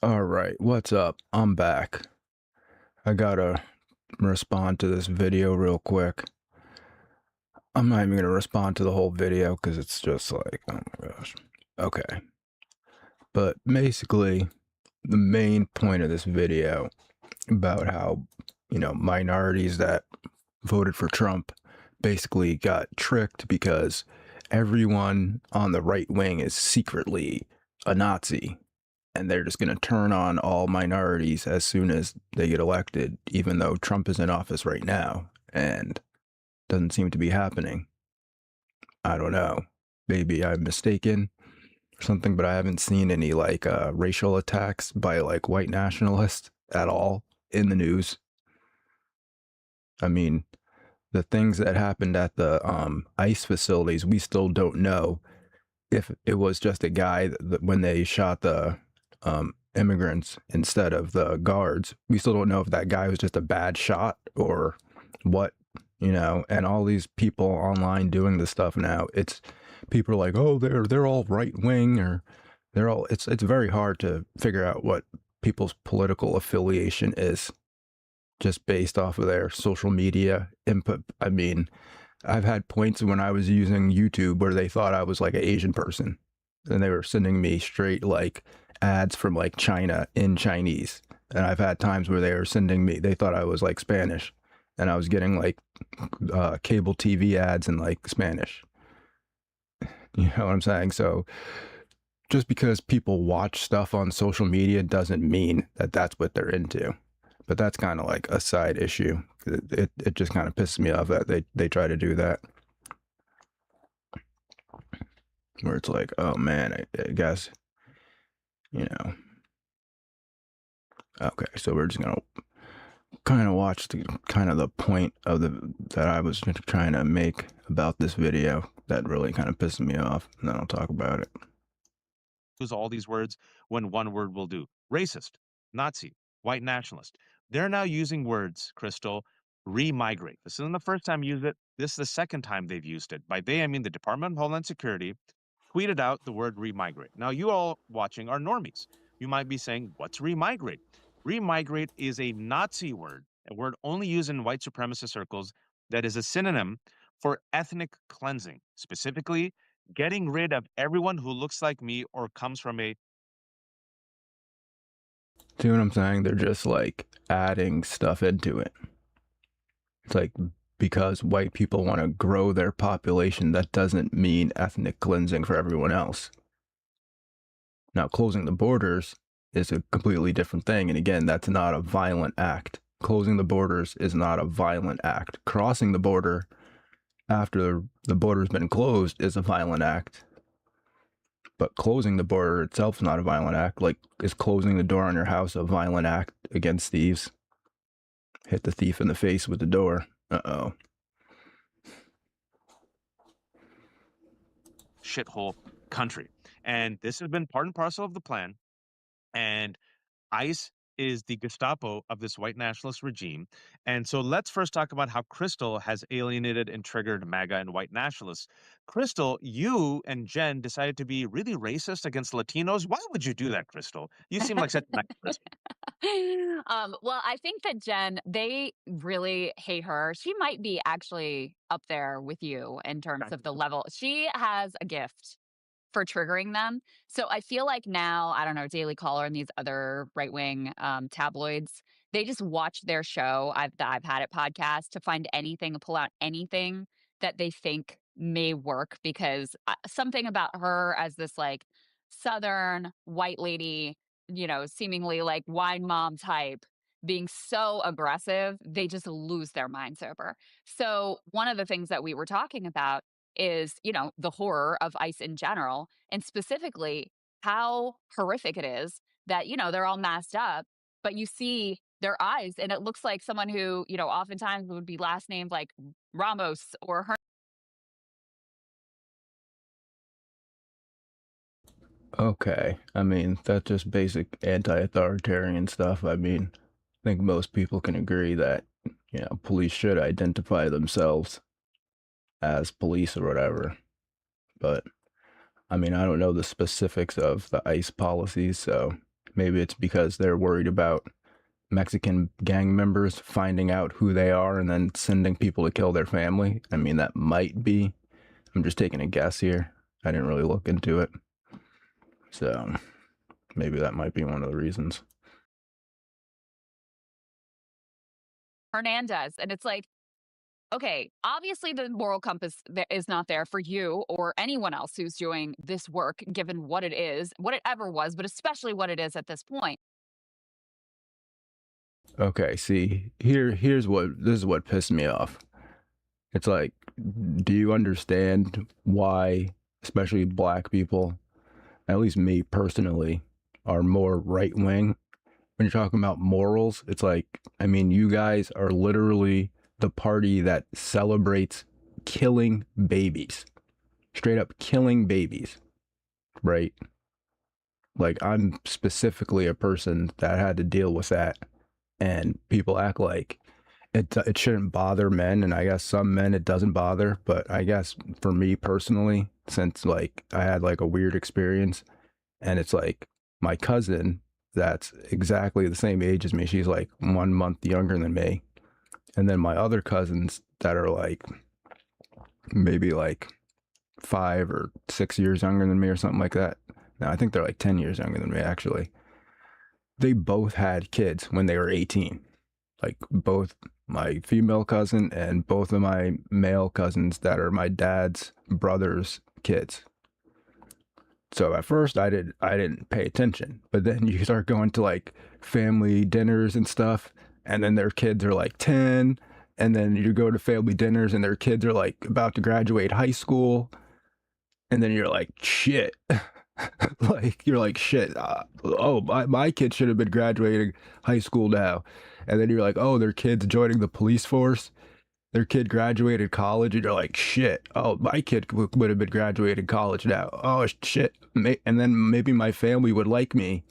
All right, what's up? I'm back. I gotta respond to this video real quick. I'm not even gonna respond to the whole video because it's just like, oh my gosh. Okay. But basically, the main point of this video about how, minorities that voted for Trump basically got tricked because everyone on the right wing is secretly a Nazi, and they're just going to turn on all minorities as soon as they get elected, even though Trump is in office right now and doesn't seem to be happening. I don't know. Maybe I'm mistaken or something, but I haven't seen any racial attacks by like white nationalists at all in the news. I mean, the things that happened at the ICE facilities, we still don't know if it was just a guy when they shot the immigrants instead of the guards. We still don't know if that guy was just a bad shot or what, and all these people online doing this stuff now, it's people are like, oh, they're all right wing, or they're all, it's very hard to figure out what people's political affiliation is just based off of their social media input. I mean, I've had points when I was using YouTube where they thought I was like an Asian person, and they were sending me straight like ads from like China in Chinese. And I've had times where they were sending me, they thought I was like Spanish, and I was getting like cable TV ads in like Spanish. You know what I'm saying? So just because people watch stuff on social media doesn't mean that that's what they're into. But that's kind of like a side issue. It just kind of pisses me off that they try to do that. Where it's like, oh man, I guess, you know. Okay, so we're just gonna kind of watch the kind of the point of the that I was trying to make about this video that really kind of pissed me off, and then I'll talk about it. Use all these words when one word will do. Racist, Nazi, white nationalist. They're now using words, Crystal, remigrate. This isn't the first time used it. This is the second time they've used it. By they, I mean the Department of Homeland Security tweeted out the word remigrate. Now, you all watching are normies. You might be saying, what's remigrate? Remigrate is a Nazi word, a word only used in white supremacist circles that is a synonym for ethnic cleansing, specifically getting rid of everyone who looks like me or comes from a See what I'm saying? They're just like adding stuff into it. It's like because white people want to grow their population, that doesn't mean ethnic cleansing for everyone else. Now, closing the borders is a completely different thing. And again, that's not a violent act. Closing the borders is not a violent act. Crossing the border after the border's been closed is a violent act. But closing the border itself is not a violent act. Like, is closing the door on your house a violent act against thieves? Hit the thief in the face with the door. Uh-oh. shithole country. And this has been part and parcel of the plan. And ICE is the Gestapo of this white nationalist regime. And so let's first talk about how Crystal has alienated and triggered MAGA and white nationalists. Crystal, you and Jen decided to be really racist against Latinos. Why would you do that, Crystal? You seem like such a nice person. Well, I think that Jen, they really hate her. She might be actually up there with you in terms of the level. She has a gift for triggering them. So I feel like now, I don't know, Daily Caller and these other right wing tabloids, they just watch their show. I've had it podcast to find anything, pull out anything that they think may work because something about her as this like Southern white lady, seemingly like wine mom type being so aggressive, they just lose their minds over. So one of the things that we were talking about is, the horror of ICE in general, and specifically how horrific it is that, they're all masked up, but you see their eyes and it looks like someone who, oftentimes would be last named like Ramos or her. Okay. I mean, that's just basic anti-authoritarian stuff. I mean, I think most people can agree that, police should identify themselves as police or whatever. But I mean, I don't know the specifics of the ICE policies, so Maybe it's because they're worried about Mexican gang members finding out who they are and then sending people to kill their family. I mean, that might be. I'm just taking a guess here. I didn't really look into it. So maybe that might be one of the reasons. Hernandez. And it's like, okay, obviously the moral compass is not there for you or anyone else who's doing this work, given what it is, what it ever was, but especially what it is at this point. Okay, see, here's this is what pissed me off. It's like, do you understand why, especially black people, at least me personally, are more right wing? When you're talking about morals, it's like, I mean, you guys are literally the party that celebrates killing babies, straight up killing babies, right? Like, I'm specifically a person that had to deal with that, and people act like it shouldn't bother men, and I guess some men it doesn't bother, but I guess for me personally, since like I had like a weird experience, and it's like my cousin that's exactly the same age as me, she's like 1 month younger than me, and then my other cousins that are like maybe like 5 or 6 years younger than me or something like that. No, I think they're like 10 years younger than me actually. They both had kids when they were 18. Like both my female cousin and both of my male cousins that are my dad's brother's kids. So at first I didn't pay attention, but then you start going to like family dinners and stuff, and then their kids are like 10, and then you go to family dinners and their kids are like about to graduate high school, and then you're like, shit. Like you're like, shit. Oh, my kid should have been graduating high school now. And then you're like, oh, their kid's joining the police force. Their kid graduated college, and you're like, shit. Oh, my kid would have been graduating college now. Oh, shit. And then maybe my family would like me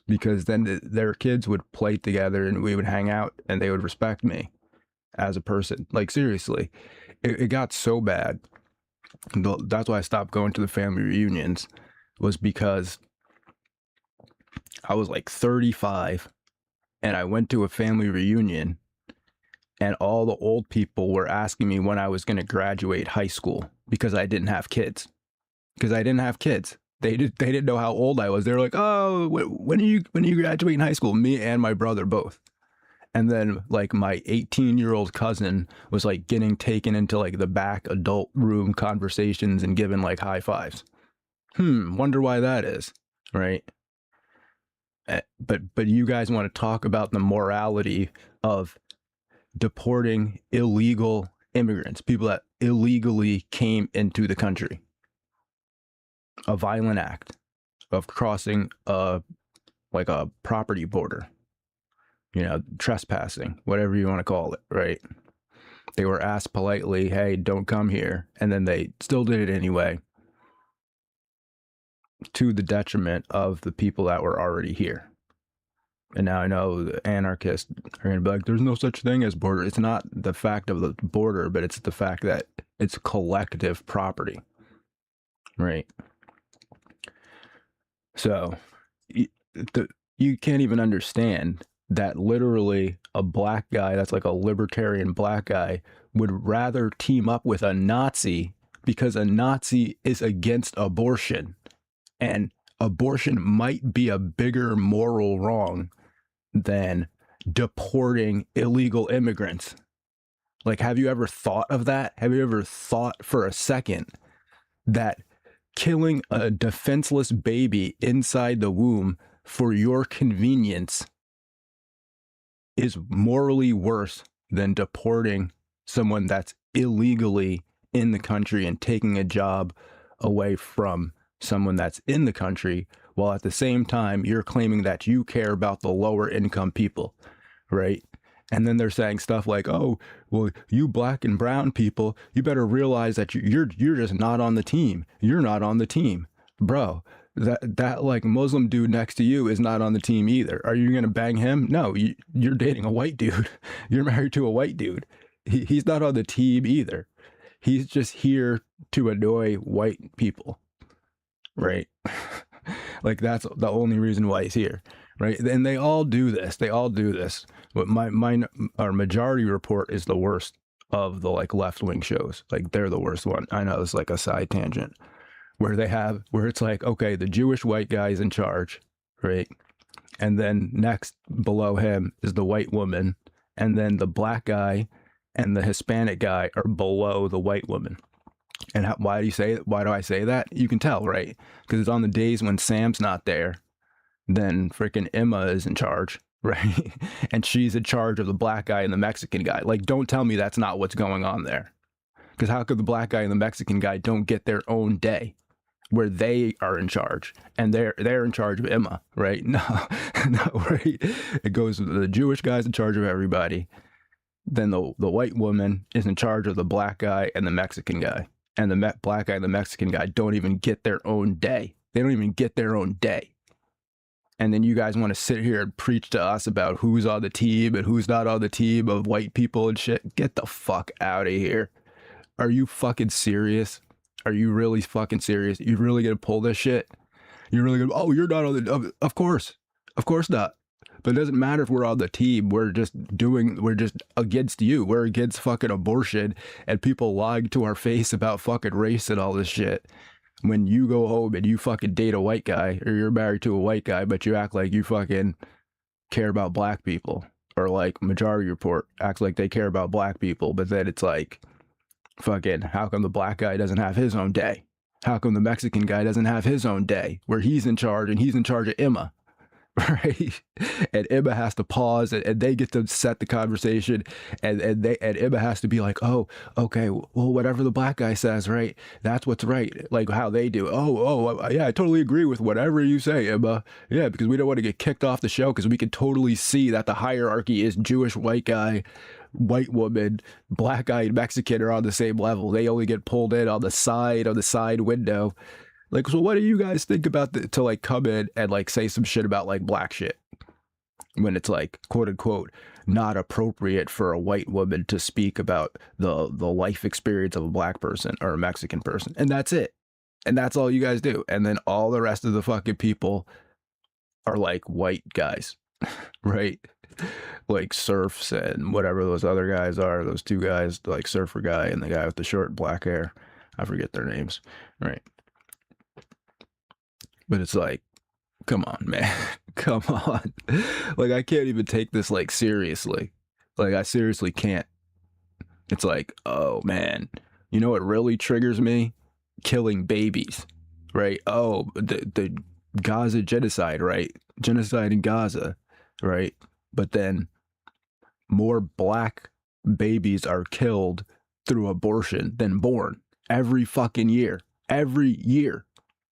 because then their kids would play together and we would hang out and they would respect me as a person. Like, seriously, it got so bad. That's why I stopped going to the family reunions, was because I was like 35 and I went to a family reunion and all the old people were asking me when I was going to graduate high school because I didn't have kids. They didn't know how old I was. They were like, "Oh, when are you graduating high school?" Me and my brother both. And then like my 18-year-old cousin was like getting taken into like the back adult room conversations and given like high fives. Wonder why that is, right? But you guys want to talk about the morality of deporting illegal immigrants, people that illegally came into the country. A violent act of crossing like a property border, trespassing, whatever you want to call it, right? They were asked politely, hey, don't come here. And then they still did it anyway, to the detriment of the people that were already here. And now I know the anarchists are going to be like, there's no such thing as border. It's not the fact of the border, but it's the fact that it's collective property, right? So you can't even understand that literally a black guy that's like a libertarian black guy would rather team up with a Nazi because a Nazi is against abortion. And abortion might be a bigger moral wrong than deporting illegal immigrants. Like, have you ever thought of that? Have you ever thought for a second that killing a defenseless baby inside the womb for your convenience is morally worse than deporting someone that's illegally in the country and taking a job away from someone that's in the country, while at the same time you're claiming that you care about the lower income people, right? And then they're saying stuff like, oh, well, you black and brown people, you better realize that you're just not on the team. You're not on the team. Bro, that like Muslim dude next to you is not on the team either. Are you going to bang him? No, you're dating a white dude. You're married to a white dude. He's not on the team either. He's just here to annoy white people. Right? Like, that's the only reason why he's here, right? And they all do this. They all do this. But our Majority Report is the worst of the like left-wing shows. Like they're the worst one. I know it's like a side tangent where it's like, okay, the Jewish white guy is in charge, right? And then next below him is the white woman, and then the black guy and the Hispanic guy are below the white woman. And why do I say that? You can tell, right? Because it's on the days when Sam's not there, then freaking Emma is in charge, right? And she's in charge of the black guy and the Mexican guy. Like, don't tell me that's not what's going on there. Because how could the black guy and the Mexican guy don't get their own day where they are in charge and they're in charge of Emma, right? No, no, right? It goes, the Jewish guy's in charge of everybody. Then the white woman is in charge of the black guy and the Mexican guy. And the black guy and the Mexican guy don't even get their own day. They don't even get their own day. And then you guys want to sit here and preach to us about who's on the team and who's not on the team of white people and shit. Get the fuck out of here. Are you fucking serious? Are you really fucking serious? You really gonna pull this shit? You're really gonna, oh, you're not on the, of course not. But it doesn't matter if we're on the team. We're just against you. We're against fucking abortion and people lying to our face about fucking race and all this shit. When you go home and you fucking date a white guy, or you're married to a white guy, but you act like you fucking care about black people, or like Majority Report acts like they care about black people, but then it's like, fucking, how come the black guy doesn't have his own day? How come the Mexican guy doesn't have his own day where he's in charge and he's in charge of Emma, right? And Emma has to pause and they get to set the conversation, and Emma has to be like, oh, okay, well, whatever the black guy says, right? That's what's right. Like how they do. Oh, yeah, I totally agree with whatever you say, Emma. Yeah, because we don't want to get kicked off the show because we can totally see that the hierarchy is Jewish white guy, white woman, black guy, and Mexican are on the same level. They only get pulled in on the side window. Like, so what do you guys think about to like come in and like say some shit about like black shit when it's like, quote unquote, not appropriate for a white woman to speak about the life experience of a black person or a Mexican person? And that's it. And that's all you guys do. And then all the rest of the fucking people are like white guys, right? Like Surfs and whatever those other guys are, those two guys, like Surfer guy and the guy with the short black hair. I forget their names, right? But it's like, come on, man. Come on. Like, I can't even take this, like, seriously. Like, I seriously can't. It's like, oh, man. You know what really triggers me? Killing babies, right? Oh, the Gaza genocide, right? Genocide in Gaza, right? But then more black babies are killed through abortion than born every fucking year. Every year.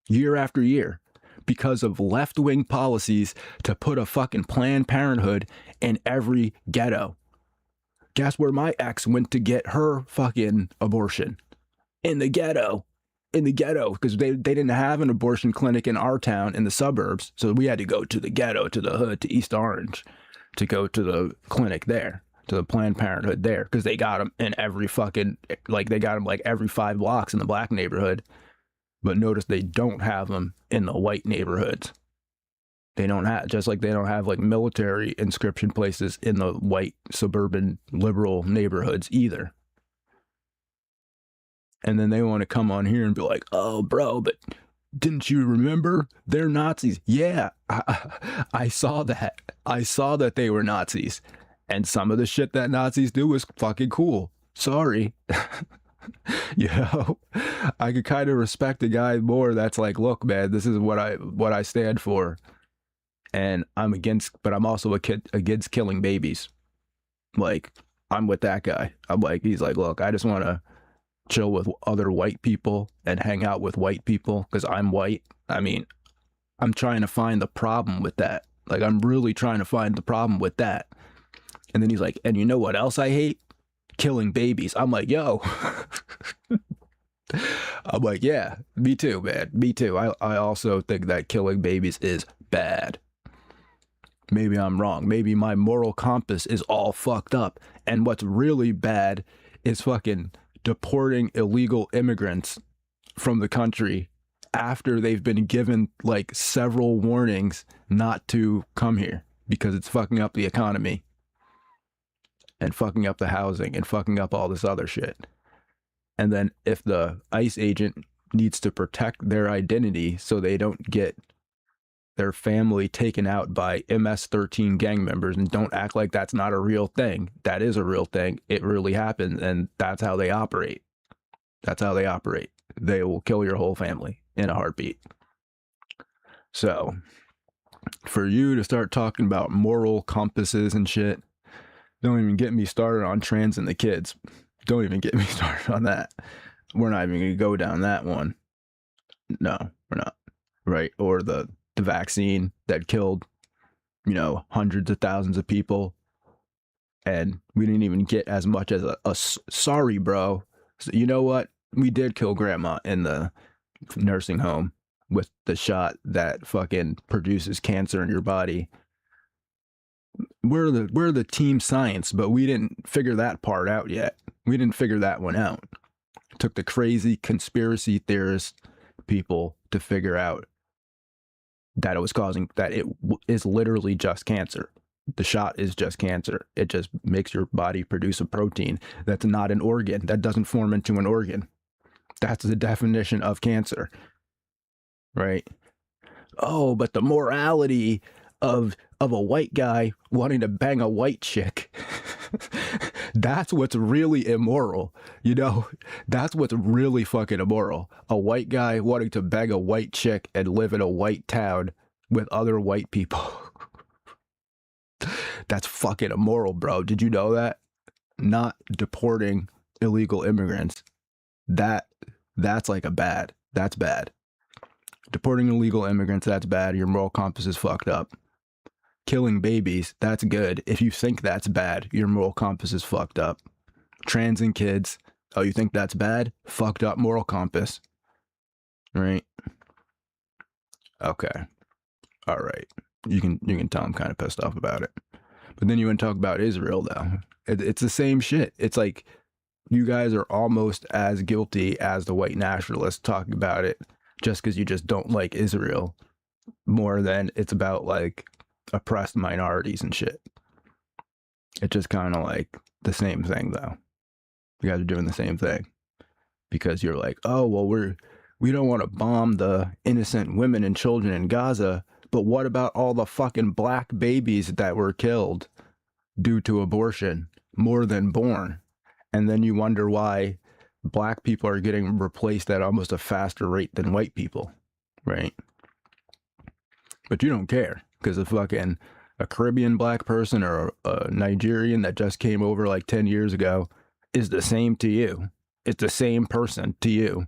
Year after year. Because of left-wing policies to put a fucking Planned Parenthood in every ghetto. Guess where my ex went to get her fucking abortion? In the ghetto. In the ghetto. Because they didn't have an abortion clinic in our town in the suburbs. So we had to go to the ghetto, to the hood, to East Orange, to go to the clinic there, to the Planned Parenthood there. Because they got them in every fucking, like they got them like every 5 blocks in the black neighborhood. But notice they don't have them in the white neighborhoods. They don't have, just like they don't have like military inscription places in the white suburban liberal neighborhoods either. And then they want to come on here and be like, oh, bro, but didn't you remember? They're Nazis. Yeah, I saw that. I saw that they were Nazis. And some of the shit that Nazis do is fucking cool. Sorry. You know, I could kind of respect a guy more that's like, look, man, this is what I stand for. And I'm against, but I'm also against killing babies. Like, I'm with that guy. I'm like, he's like, look, I just want to chill with other white people and hang out with white people because I'm white. I mean, I'm trying to find the problem with that. Like, I'm really trying to find the problem with that. And then he's like, and you know what else I hate? Killing babies. I'm like, yo. I'm like, yeah, me too, man. Me too. I also think that killing babies is bad. Maybe I'm wrong. Maybe my moral compass is all fucked up. And what's really bad is fucking deporting illegal immigrants from the country after they've been given like several warnings not to come here because it's fucking up the economy and fucking up the housing and fucking up all this other shit. And then if the ICE agent needs to protect their identity so they don't get their family taken out by MS-13 gang members, and don't act like that's not a real thing. That is a real thing. It really happens, and that's how they operate. That's how they operate. They will kill your whole family in a heartbeat. So, for you to start talking about moral compasses and shit, don't even get me started on trans and the kids. Don't even get me started on that. We're not even going to go down that one. No, we're not. Right? Or the vaccine that killed, you know, hundreds of thousands of people. And we didn't even get as much as a sorry, bro. So, you know what? We did kill grandma in the nursing home with the shot that fucking produces cancer in your body. We're the team science, but we didn't figure that part out yet. We didn't figure that one out. It took the crazy conspiracy theorist people to figure out that it was causing, that it is literally just cancer. The shot is just cancer. It just makes your body produce a protein that's not an organ, that doesn't form into an organ. That's the definition of cancer, right? Oh, but the morality of a white guy wanting to bang a white chick, that's what's really immoral. You know, that's what's really fucking immoral. A white guy wanting to bang a white chick and live in a white town with other white people. That's fucking immoral, bro. Did you know that? Not deporting illegal immigrants. That's like that's bad. Deporting illegal immigrants, that's bad. Your moral compass is fucked up. Killing babies, that's good. If you think that's bad, your moral compass is fucked up. Trans and kids, oh, you think that's bad? Fucked up moral compass. Right? Okay. All right. You can tell I'm kind of pissed off about it. But then you want to talk about Israel, though. It's the same shit. It's like you guys are almost as guilty as the white nationalists talking about it just because you just don't like Israel more than it's about like oppressed minorities and shit. It's just kind of like the same thing, though. You guys are doing the same thing because you're like, oh, well, we don't want to bomb the innocent women and children in Gaza, but what about all the fucking black babies that were killed due to abortion, more than born? And then you wonder why black people are getting replaced at almost a faster rate than white people, right? But you don't care because a Caribbean black person or a Nigerian that just came over like 10 years ago is the same to you. It's the same person to you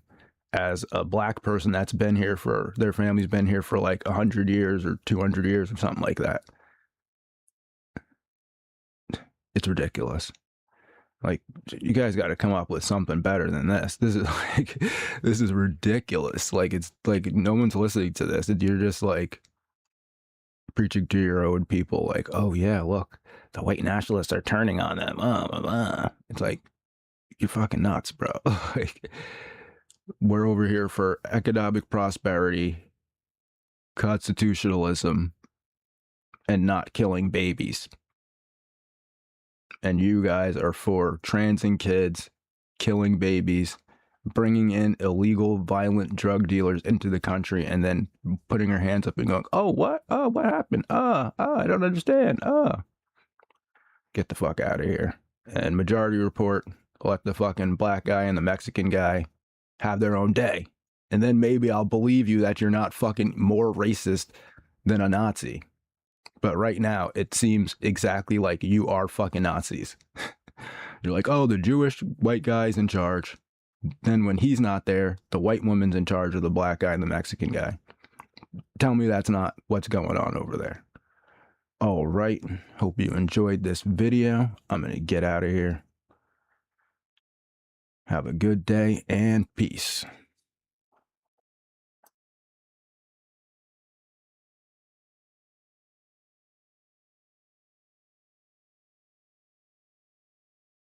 as a black person that's been here for, their family's been here for like 100 years or 200 years or something like that. It's ridiculous. Like, you guys got to come up with something better than this. This is ridiculous. Like, it's like no one's listening to this. You're just like preaching to your own people. Like, oh yeah, look, the white nationalists are turning on them. It's like, you're fucking nuts, bro. Like, we're over here for economic prosperity, constitutionalism, and not killing babies. And you guys are for trans and kids, killing babies, bringing in illegal, violent drug dealers into the country, and then putting your hands up and going, oh, what? Oh, what happened? I don't understand. Get the fuck out of here. And Majority Report, let the fucking black guy and the Mexican guy have their own day. And then maybe I'll believe you that you're not fucking more racist than a Nazi. But right now, it seems exactly like you are fucking Nazis. You're like, oh, the Jewish white guy's in charge. Then when he's not there, the white woman's in charge of the black guy and the Mexican guy. Tell me that's not what's going on over there. All right. Hope you enjoyed this video. I'm going to get out of here. Have a good day and peace.